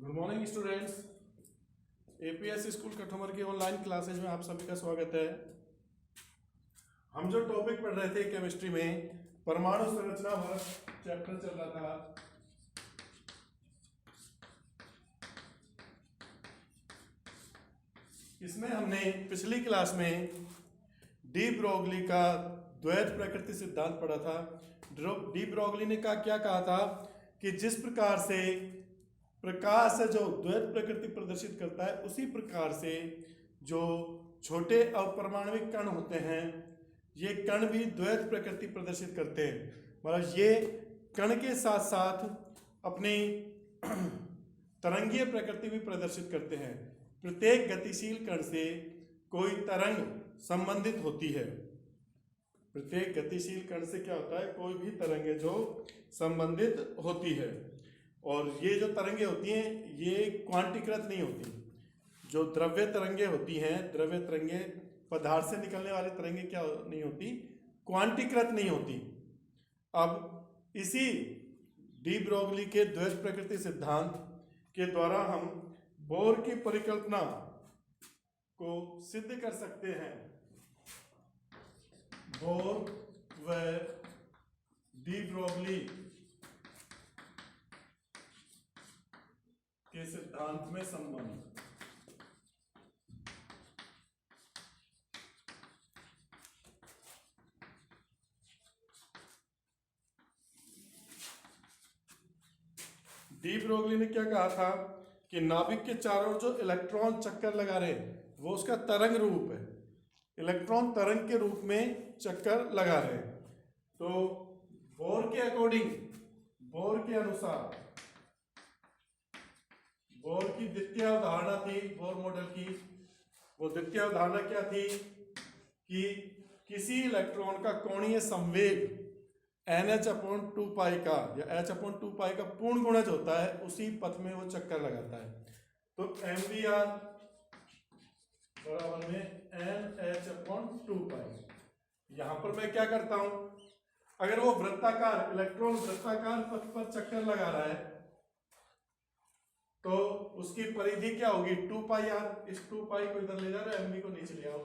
Good morning students. APS school Kathumar की online classes में आप सभी का स्वागत है। हम जो टॉपिक पढ़ रहे थे केमिस्ट्री में, परमाणु संरचना वर्ग चैप्टर चल रहा था। इसमें हमने पिछली क्लास में डी ब्रोगली का द्वैत प्रकृति सिद्धांत पढ़ा था। डी ब्रोगली ने क्या कहा था कि जिस प्रकार से प्रकाश है जो द्वैत प्रकृति प्रदर्शित करता है, उसी प्रकार से जो छोटे अपरमाणविक कण होते हैं, ये कण भी द्वैत प्रकृति प्रदर्शित करते हैं। मतलब ये कण के साथ साथ अपनी तरंगीय प्रकृति भी प्रदर्शित करते हैं। प्रत्येक गतिशील कण से कोई तरंग संबंधित होती है। प्रत्येक गतिशील कण से क्या होता है, कोई भी तरंग है जो संबंधित होती है। और ये जो तरंगे होती हैं ये क्वांटीकृत नहीं होती। जो द्रव्य तरंगे होती हैं, द्रव्य तरंगे पदार्थ से निकलने वाली तरंगे क्या नहीं होती, क्वांटीकृत नहीं होती। अब इसी डी ब्रोगली के द्वैत प्रकृति सिद्धांत के द्वारा हम बोर की परिकल्पना को सिद्ध कर सकते हैं। बोर व डी ब्रोगली के सिद्धांत में संबंध। डी ब्रोगली ने क्या कहा था कि नाभिक के चारों ओर जो इलेक्ट्रॉन चक्कर लगा रहे हैं वो उसका तरंग रूप है। इलेक्ट्रॉन तरंग के रूप में चक्कर लगा रहे हैं। तो बोर के अकॉर्डिंग, बोर के अनुसार, बोर की द्वितीय अवधारणा थी, बोर मॉडल की वो द्वितीय अवधारणा क्या थी कि किसी इलेक्ट्रॉन का कोणीय संवेग NH/2π का या H/2π का पूर्ण गुणज होता है, उसी पथ में वो चक्कर लगाता है। तो mvr बराबर में NH/2π। यहां पर मैं क्या करता हूं, अगर वो वृत्ताकार इलेक्ट्रॉन वृत्ताकार पथ पर चक्कर लगा रहा है तो उसकी परिधि क्या होगी, 2πr। इस 2π को इधर ले जा रहा है, mv को नीचे ले आओ,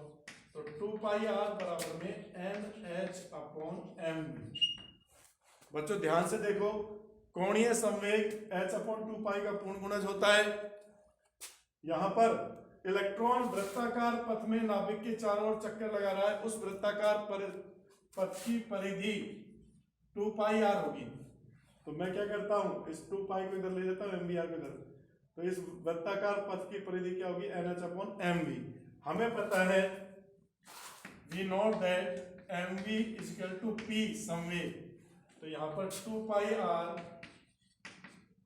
तो 2πr बराबर में NH/mv। बच्चों ध्यान से देखो, कोणीय संवेग H/2π का पूर्ण गुणज होता है। यहां पर इलेक्ट्रॉन वृत्ताकार पथ में नाभिक के चारों ओर चक्कर लगा रहा है, उस वृत्ताकार पथ की परिधि 2πr होगी। तो मैं क्या करता हूं, इस 2π को इधर ले जाता हूं, mvr को इधर, तो इस वृत्ताकार पथ की परिधि क्या होगी, NH/mv। हमें पता है we know that mv is equal to p संवेग। तो यहां पर 2πr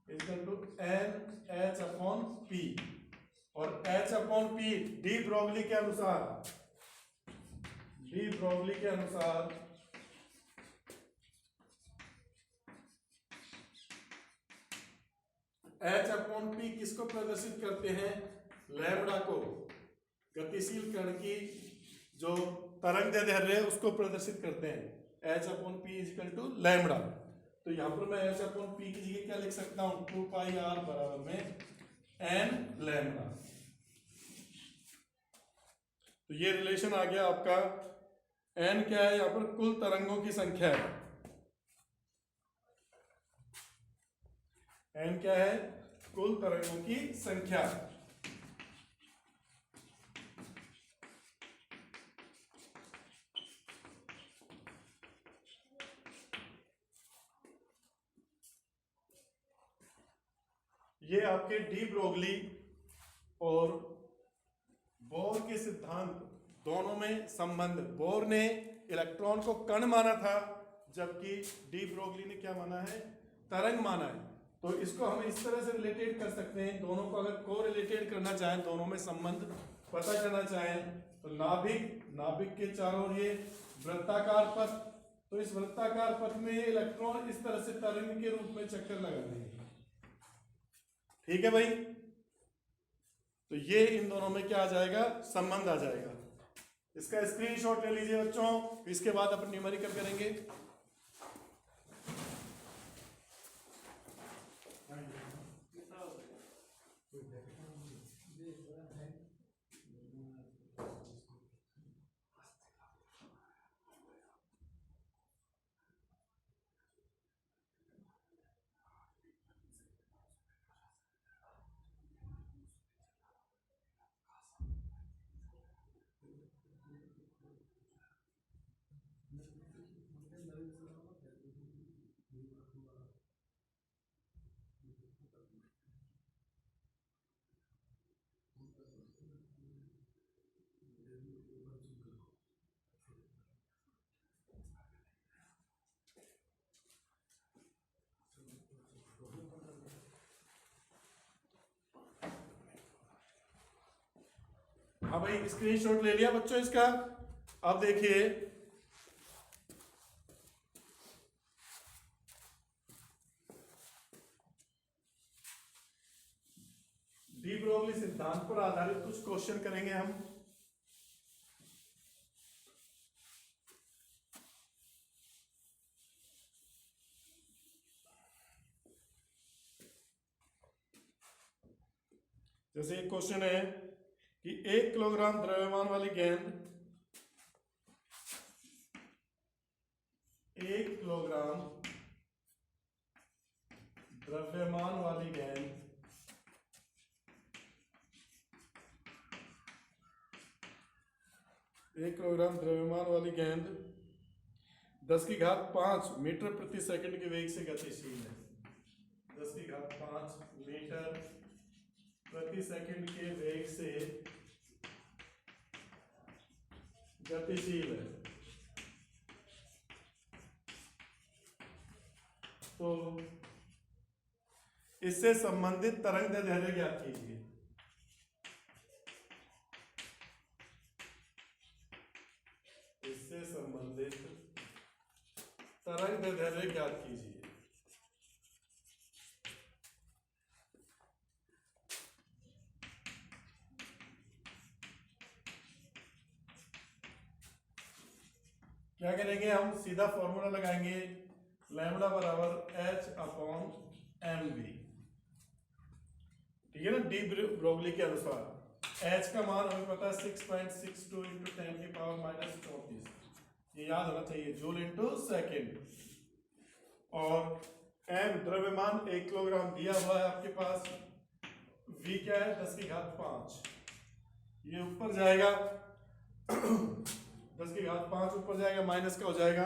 is equal to NH/p और H/p डी ब्रोगली के अनुसार, डी ब्रोगली के अनुसार H/p किसको प्रदर्शित करते हैं, लैम्बडा को, गतिशील कण की जो तरंग दैर्ध्य है उसको प्रदर्शित करते हैं। H/p is equal to lambda. तो यहां पर मैं H/p की जगह क्या लिख सकता हूं, 2πr बराबर में n लैम्बडा। तो ये रिलेशन आ गया आपका। n क्या है, यहां पर कुल तरंगों की संख्या है। n क्या है, कुल तरंगों की संख्या। ये आपके डी ब्रोगली और बोर के सिद्धांत दोनों में संबंध। बोर ने इलेक्ट्रॉन को कण माना था, जबकि डी ब्रोगली ने क्या माना है, तरंग माना है। तो इसको हम इस तरह से रिलेटेड कर सकते हैं, दोनों को अगर को रिलेटेड करना चाहें, दोनों में संबंध पता करना चाहें, तो नाभिक के चारों ओर ये वृत्ताकार पथ, तो इस वृत्ताकार पथ में ये इलेक्ट्रॉन इस तरह से तरंग के रूप में चक्कर लगा देंगे। ठीक है भाई, तो ये इन दोनों में क्या आ जाएगा, संबंध आ जाएगा। इसका स्क्रीनशॉट ले लीजिए बच्चों, इसके बाद अपन न्यूमेरिकल करेंगे। हाँ भाई, स्क्रीनशॉट ले लिया बच्चों इसका। अब देखिए, डी ब्रोगली सिद्धांत पर आधारित कुछ क्वेश्चन करेंगे हम। जैसे एक क्वेश्चन है कि 1 किलोग्राम द्रव्यमान वाली गेंद, 1 किलोग्राम द्रव्यमान वाली गेंद 1 किलोग्राम द्रव्यमान वाली गेंद 10⁵ मीटर प्रति सेकंड के वेग से गतिशील है। 10⁵ मीटर प्रति सेकंड के वेग से गतिशील है। तो इससे संबंधित तरंग दैर्ध्य ज्ञात कीजिए। इससे संबंधित तरंग दैर्ध्य ज्ञात कीजिए। क्या करेंगे हम? सीधा फॉर्मूला लगाएंगे, लैम्बडा बराबर H/mv। ठीक है ना, डी ब्रोगली के अनुसार H का मान हमें पता है 6.62 × 10⁻⁻34। ये याद होना चाहिए, जूल इंटू सेकेंड। और m द्रव्यमान 1 किलोग्राम दिया हुआ है आपके पास। v क्या है? 10⁵5। ये ऊपर जाएगा 10⁵5 ऊपर जाएगा, माइनस का हो जाएगा,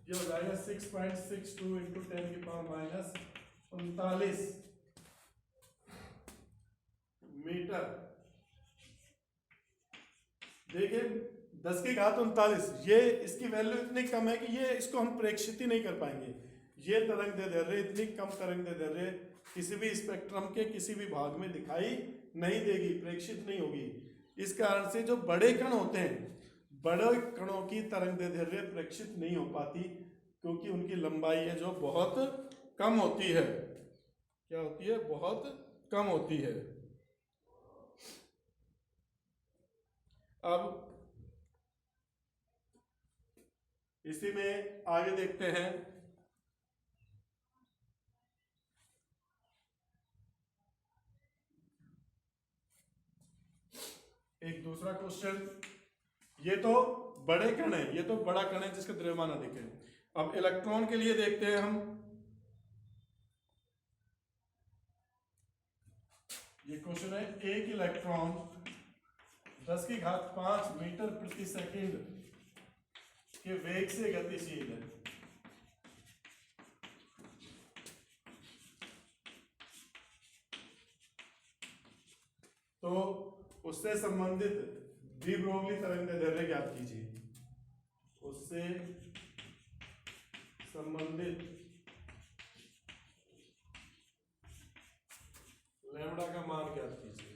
ये हो जाएगा 6.62 × 10⁻39 मीटर। देखिए 10⁵39, ये इसकी वैल्यू इतनी कम है कि ये इसको हम प्रेक्षित ही नहीं कर पाएंगे। ये तरंग दैर्ध्य, इतनी कम तरंग दैर्ध्य किसी भी स्पेक्ट्रम के किसी भी भाग में दिखाई नहीं देगी, प्रेक्षित नहीं होगी। इस कारण से जो बड़े कण होते हैं, बड़े कणों की तरंग दैर्ध्य प्रेक्षित नहीं हो पाती, क्योंकि उनकी लंबाई है जो बहुत कम होती है। क्या होती है? बहुत कम होती है। अब इसी में आगे देखते हैं। एक दूसरा क्वेश्चन, ये तो बड़े कण है, ये तो बड़ा कण है जिसका द्रव्यमान अधिक है। अब इलेक्ट्रॉन के लिए देखते हैं हम। ये क्वेश्चन है, एक इलेक्ट्रॉन 10⁵5 मीटर प्रति सेकंड के वेग से गतिशील है। तो उससे संबंधित डी ब्रोगली तरंग दैर्ध्य ज्ञात कीजिए। उससे संबंधित लैम्बडा का मान ज्ञात कीजिए।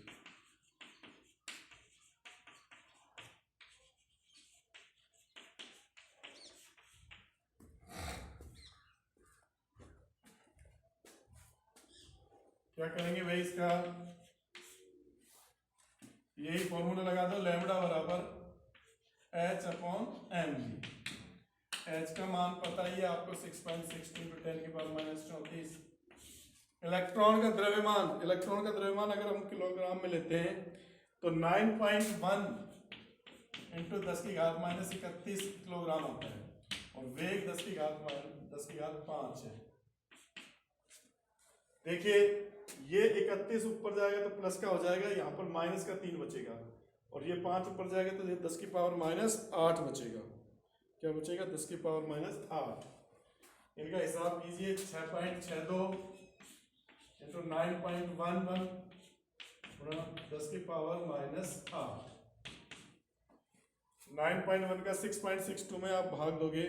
क्या करेंगे भाई? इसका यही फॉर्मूला लगा दो, लैम्बडा बराबर H/mv। H का मान पता ही है आपको, 6.62 × 10⁻⁻34। इलेक्ट्रॉन का द्रव्यमान अगर हम किलोग्राम में लेते हैं तो 9.1 इंटू 10⁻31 किलोग्राम होता है, और वेग 10⁻5 है। देखिए ये 31 ऊपर जाएगा तो प्लस का हो जाएगा, यहाँ पर माइनस का 3 बचेगा, और ये 5 ऊपर जाएगा तो ये 10⁻8 बचेगा। क्या बचेगा? 10⁻8। इनका हिसाब कीजिए, 6.62 इंटू 9.11 गुणा 10⁻8। 9.1 का 6.62 में आप भाग दोगे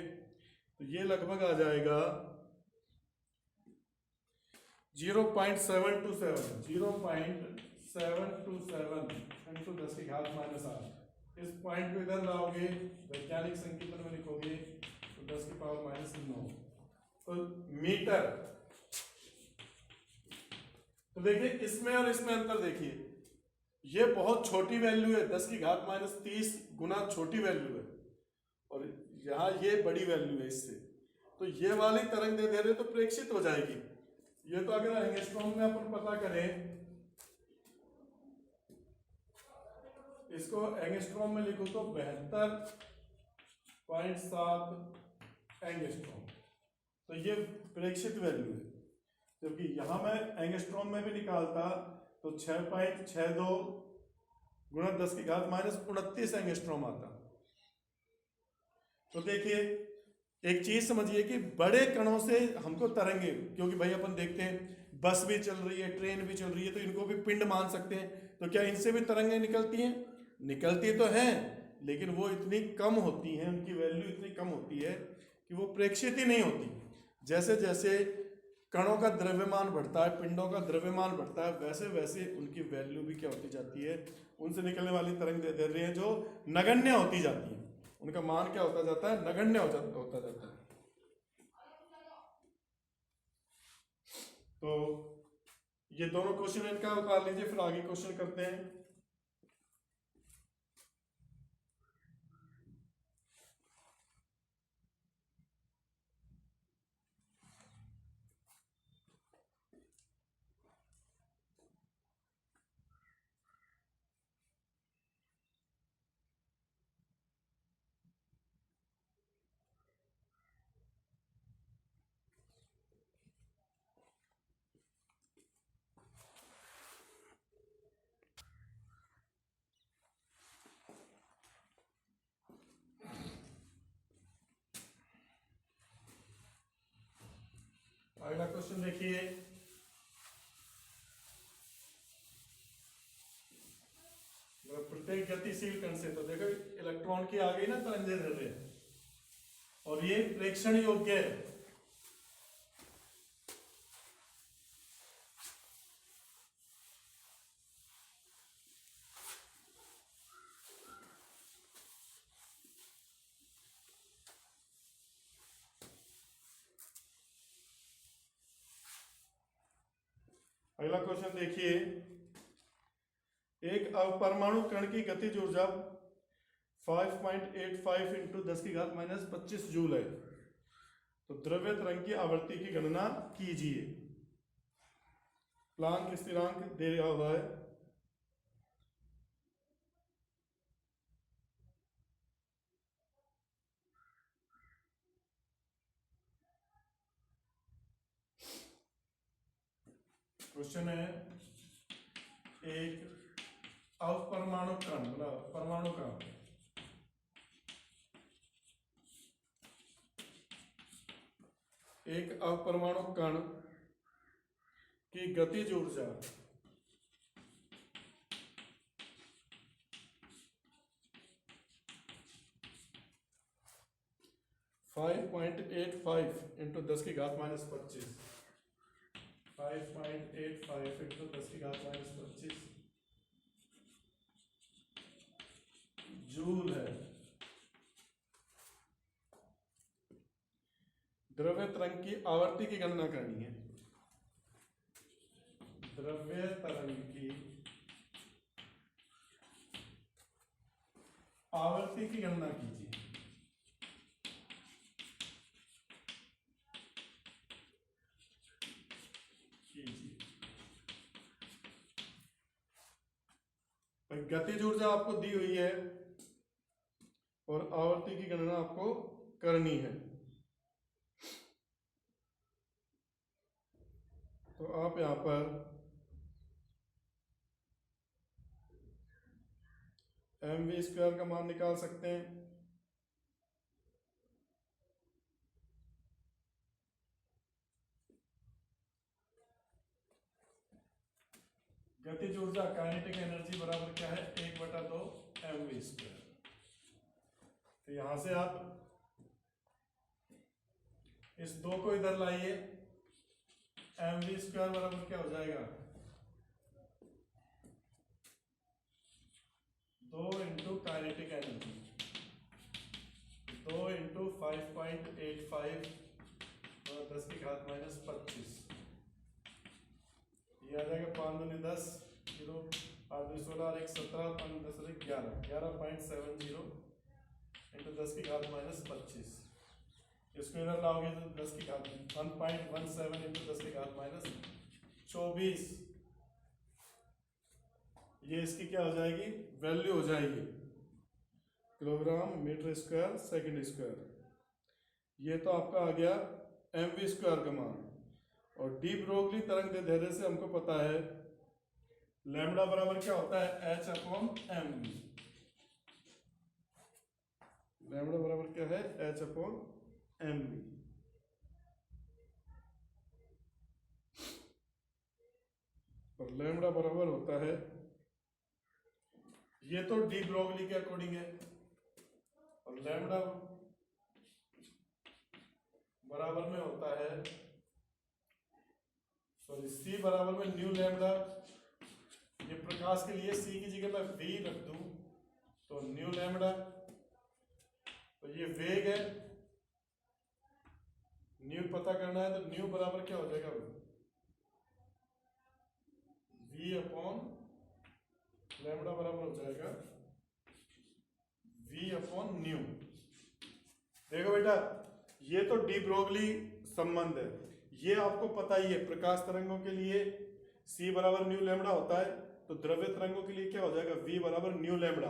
तो ये लगभग आ जाएगा 0.727 इंटू 10⁻8। इस पॉइंट को इधर लाओगे, वैज्ञानिक संकेतन में लिखोगे तो 10⁻9 तो मीटर। तो देखिए इसमें और इसमें अंतर देखिए, ये बहुत छोटी वैल्यू है, 10⁻30 गुना छोटी वैल्यू है, और यहाँ ये बड़ी वैल्यू है इससे, तो ये वाली तरंग दे दे रहे तो प्रेक्षित हो जाएगी। ये तो अगर एंगस्ट्रॉम में अपन पता करें, इसको एंगस्ट्रॉम में लिखो तो 72.7 एंगस्ट्रॉम, तो ये प्रेक्षित वैल्यू है। जबकि यहां मैं एंगस्ट्रॉम में भी निकालता तो 6.62 गुणा 10⁻29 एंगस्ट्रॉम आता। तो देखिए एक चीज समझिए कि बड़े कणों से हमको तरंगे, क्योंकि भाई अपन देखते हैं बस भी चल रही है, ट्रेन भी चल रही है, तो इनको भी पिंड मान सकते हैं, तो क्या इनसे भी तरंगे निकलती हैं? निकलती तो हैं, लेकिन वो इतनी कम होती हैं, उनकी वैल्यू इतनी कम होती है कि वो प्रेक्षित ही नहीं होती। जैसे जैसे कणों का द्रव्यमान बढ़ता है, पिंडों का द्रव्यमान बढ़ता है, वैसे वैसे उनकी वैल्यू भी क्या होती जाती है, उनसे निकलने वाली तरंग दे रही है जो नगण्य होती जाती है, उनका मान क्या होता जाता है? नगण्य होता जाता है। तो ये दोनों क्वेश्चन इनका उतार लीजिए, फिर आगे क्वेश्चन करते हैं। अगला क्वेश्चन देखिए, प्रत्येक गतिशील कण से, तो देखो इलेक्ट्रॉन की आ गई ना तरंग दैर्ध्य, और ये प्रेक्षण योग्य है। अगला क्वेश्चन देखिए, एक अपरमाणु कण की गतिज ऊर्जा 5.85 इंटू 10⁻25 जूल है, तो द्रव्य तरंग की आवृत्ति की गणना कीजिए। प्लांक स्थिरांक दे रहा हुआ है, क्वेश्चन है एक अपरमाणु कण, मतलब परमाणु कण एक अपरमाणु कण की गतिज ऊर्जा 5.85 इंटू 10⁻25 5.85 इंटू 10⁻25 जूल है। द्रव्य तरंग की आवर्ती की गणना करनी है, द्रव्य तरंग की आवर्ती की गणना कीजिए। कीजिए भाई गतिज ऊर्जा आपको दी हुई है और आवर्ती की गणना आपको करनी है, तो आप यहां पर mv² का मान निकाल सकते हैं। गतिज ऊर्जा काइनेटिक एनर्जी बराबर क्या है, 1/2 mv²। तो यहां से आप इस 2 को इधर लाइए, mv² बराबर क्या हो जाएगा, 2 इंटू काइनेटिक एनर्जी, 2 इंटू 5.85 10⁻⁻25, ये आ जाएगा 5 दूनी 10, 0 8 दूनी 16 और 1 17, 5 10 और 11, 11.70 इंटू 10⁻⁻25। इसको इधर लाओगे तो 1.17 इंटू 10⁻⁻24, ये इसकी क्या हो जाएगी, वैल्यू हो जाएगी, kilogram metre square second square. ये तो आपका आ गया mv² का मान। और डी ब्रोगली तरंग दैर्ध्य से हमको पता है लैम्बडा बराबर क्या होता है, h/mv। लैम्बडा बराबर क्या है, h/mv। और लैम्बडा बराबर होता है, ये तो डी ब्रोगली के अकॉर्डिंग है, और लैम्बडा बराबर में होता है, सॉरी सी बराबर में न्यू लैम्बडा। ये प्रकाश के लिए सी की जगह मैं वी रख दूं तो न्यू लैम्बडा, तो ये वेग है, न्यू पता करना है, तो न्यू बराबर क्या हो जाएगा, वी अपॉन लैम्बडा बराबर हो जाएगा वी अपॉन न्यू। देखो बेटा, ये तो डी ब्रोगली संबंध है, ये आपको पता ही है, प्रकाश तरंगों के लिए c बराबर न्यू लैम्बडा होता है, तो द्रव्य तरंगों के लिए क्या हो जाएगा, v बराबर न्यू लैम्बडा,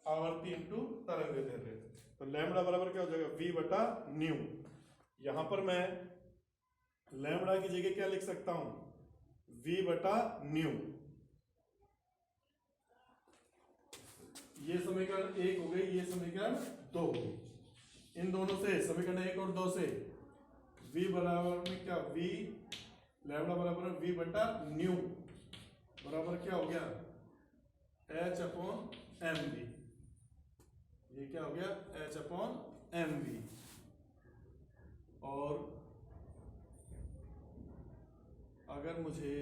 आवर्ती इंटू तरंग दैर्ध्य। तो लैम्बडा बराबर क्या हो जाएगा, v बटा न्यू। यहां पर मैं लैम्बडा की जगह क्या लिख सकता हूं, v बटा न्यू। ये समीकरण 1 हो गई, ये समीकरण 2 हो गई। इन दोनों से, समीकरण 1 और 2 से v बराबर में क्या, v लैम्बडा बराबर v बटा न्यू बराबर क्या हो गया, h/mv। ये क्या हो गया, h/mv। और अगर मुझे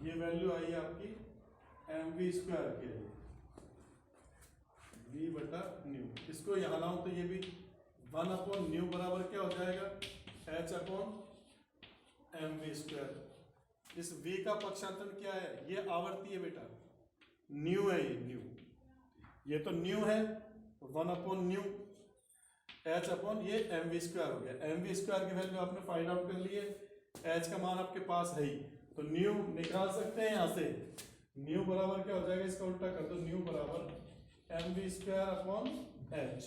ये वैल्यू आई आपकी mv² के लिए, v बटा न्यू, इसको यहां लाऊं तो ये भी 1/न्यू बराबर क्या हो जाएगा, h/mv²। इस v का पक्षांतर क्या है, ये आवर्ती है बेटा, न्यू है, ये न्यू, ये तो न्यू है, 1/न्यू, h/ ये mv² हो गया। mv² की वैल्यू आपने फाइंड आउट कर ली है, h का मान आपके पास है ही, तो न्यू निकाल सकते हैं यहां से। न्यू बराबर क्या हो जाएगा, इसका उल्टा कर दो, न्यू बराबर mv²/h।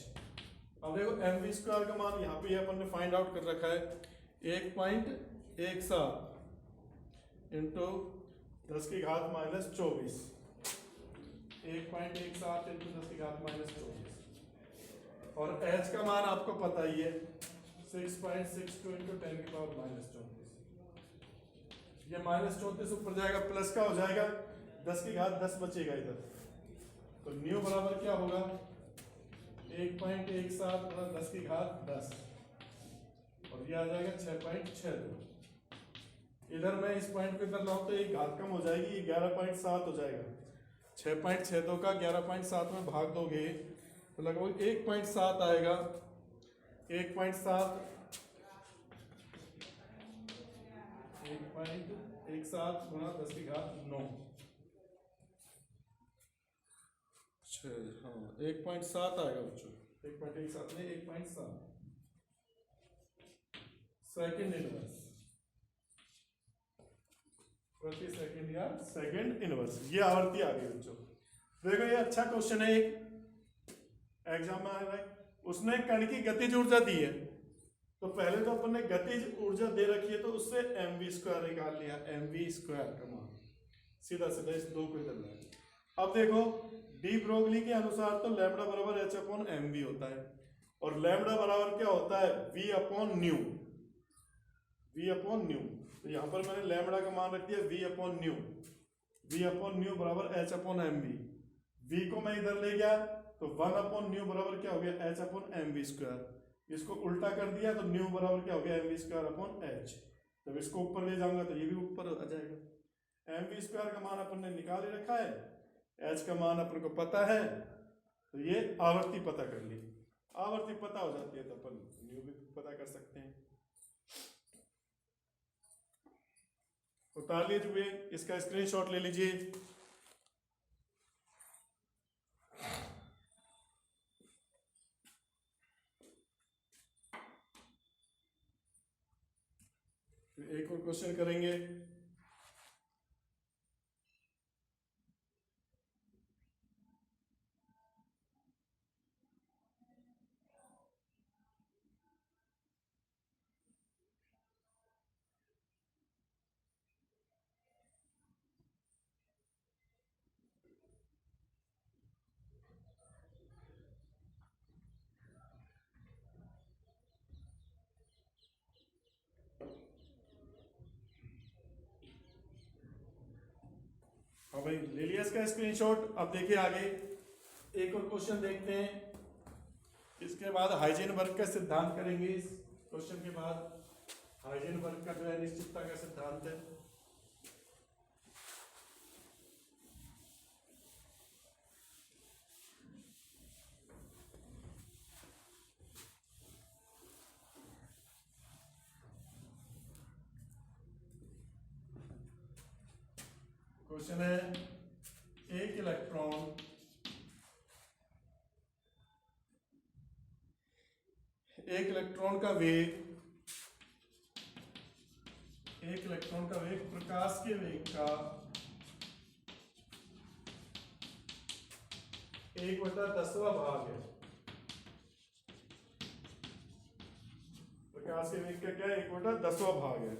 अब देखो mv² का मान यहाँ पे अपन ने फाइंड आउट कर रखा है 1.17 इंटू 10⁻⁻24, 1.17 इंटू 10⁻⁻24, और h का मान आपको पता ही है 6.62 इंटू 10⁻⁻34। ये -34 ऊपर जाएगा, प्लस का हो जाएगा, 10⁻10 बचेगा इधर, तो न्यू बराबर क्या होगा, 1.17 + 10⁻10, और ये आ जाएगा 6.62। इधर मैं इस पॉइंट को इधर लाऊं तो एक घात कम हो जाएगी, ये 11.7 हो जाएगा। 6.62 का 11.7 में भाग दोगे तो लगभग 1.7 आएगा। 1.7 गुणा 10⁻9, हाँ 1.7 आएगा बच्चों, 1.17 नहीं 1.7 सेकंड इनवर्स। प्रति सेकंड या सेकंड इनवर्स, ये आवर्ती आ गई बच्चों। देखो ये अच्छा क्वेश्चन है, एक एग्जाम में आया है, उसने कण की गतिज ऊर्जा दी है, तो पहले तो अपन ने गतिज ऊर्जा दे रखी है, तो उससे mv² निकाल लिया, mv² का मान सीधा सीधा इस दो को इधर लाया। अब देखो डी ब्रोगली के अनुसार तो लैम्बडा बराबर h अपॉन mv होता है, और लैम्बडा बराबर क्या होता है v upon new, v upon new. तो यहाँ पर मैंने लैम्बडा का मान रख दिया v upon new, v upon new बराबर h अपॉन mv। v को मैं इधर ले गया तो 1 अपॉन न्यू बराबर क्या हो गया h अपॉन mv²। इसको उल्टा कर दिया तो न्यू बराबर क्या हो गया mv² अपॉन h। जब इसको ऊपर ले जाऊंगा तो ये भी ऊपर आ जाएगा। mv² का मान अपन ने निकाल ही रखा है, h का मान अपन को पता है, तो ये आवर्ती पता कर ली। आवर्ती पता हो जाती है तो अपन न्यू भी पता कर सकते हैं। उतार लीजिए, इसका स्क्रीनशॉट ले लीजिए। एक और क्वेश्चन करेंगे। हाँ भाई ले लिया इसका स्क्रीनशॉट। अब देखिए आगे एक और क्वेश्चन देखते हैं, इसके बाद हाइजेनबर्ग का सिद्धांत करेंगे। इस क्वेश्चन के बाद हाइजेनबर्ग का जो है निश्चितता का सिद्धांत है। क्वेश्चन है एक इलेक्ट्रॉन का वेग, एक इलेक्ट्रॉन का वेग प्रकाश के वेग का 1/10वां भाग है। प्रकाश के वेग का क्या है 1/10वां भाग है,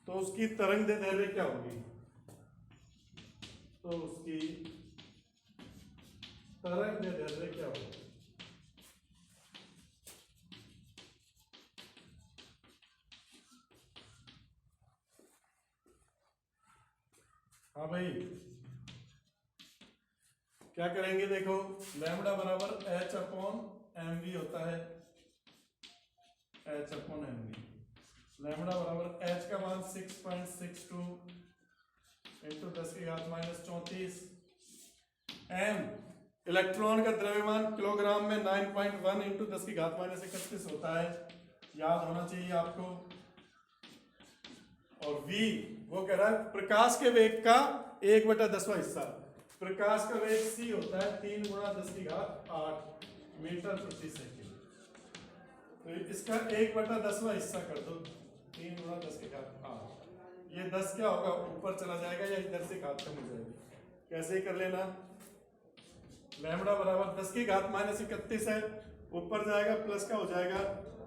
तो उसकी तरंग दैर्ध्य क्या होगी? तो उसकी तरंग दैर्ध्य क्या होगी? हाँ भाई क्या करेंगे, देखो लैम्बडा बराबर h अपॉन mv होता है, h अपॉन mv। लैम्बडा बराबर h का मान 6.62 इंटू 10⁻⁻34। m इलेक्ट्रॉन का द्रव्यमान किलोग्राम में 9.1 इंटू 10⁻31 होता है, याद होना चाहिए आपको। और v वो कह रहा है प्रकाश के वेग का 1/10वां हिस्सा। प्रकाश का वेग c होता है 3 × 10⁸ मीटर प्रति सेकंड। तो इसका 1/10वां हिस्सा कर दो, 3 × 10⁸। ये 10 क्या होगा ऊपर चला जाएगा या इधर से घात कम हो जाएगी, कैसे ही कर लेना। लैम्बडा बराबर 10⁻31 है, ऊपर जाएगा प्लस का हो जाएगा,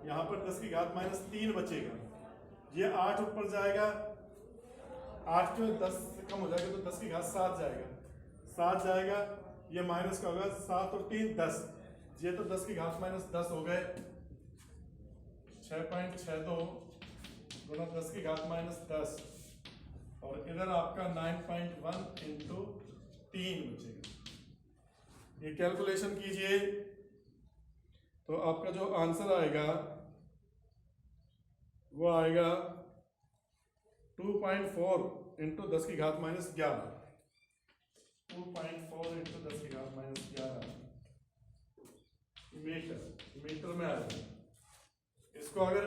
यहाँ पर 10⁻³ बचेगा। ये 8 ऊपर जाएगा, 8 क्यों 10 से कम हो जाएगा तो 10⁻7 जाएगा, 7 जाएगा। ये माइनस का होगा, 7 और 3 10, ये तो 10⁻10 हो गए। 6.62 गुणा 10⁻10 और इधर आपका 9.1 इंटू 3 बचेगा। ये कैलकुलेशन कीजिए तो आपका जो आंसर आएगा वो आएगा 2.4 इंटू 10⁻11। 2.4 इंटू 10⁻11 मीटर में आएगा। इसको अगर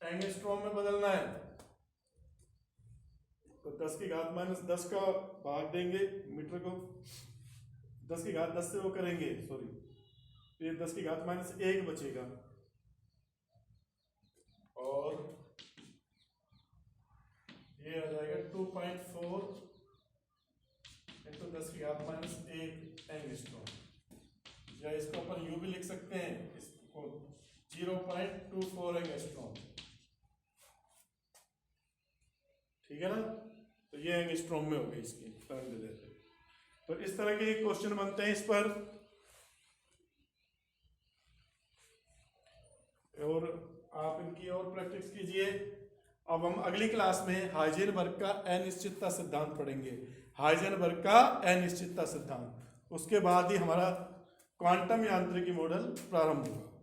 एंगस्ट्रॉम में बदलना है तो 10⁻10 का भाग देंगे मीटर को, 10⁻10 से वो करेंगे, सॉरी, तो ये 10⁻1 बचेगा। और ये आ जाएगा 2.4 into 10⁻⁸ एंगस्ट्रॉम, या इसको अपन यूं भी लिख सकते हैं, इसको 0.24 एंगस्ट्रॉम, ठीक है ना। तो ये एंगस्ट्रॉम में हो गई इसकी करंट दे देते। तो इस तरह के क्वेश्चन बनते हैं इस पर, और आप इनकी और प्रैक्टिस कीजिए। अब हम अगली क्लास में हाइजेनबर्ग का अनिश्चितता सिद्धांत पढ़ेंगे, हाइजेनबर्ग का अनिश्चितता सिद्धांत। उसके बाद ही हमारा क्वांटम यांत्रिकी मॉडल प्रारंभ होगा।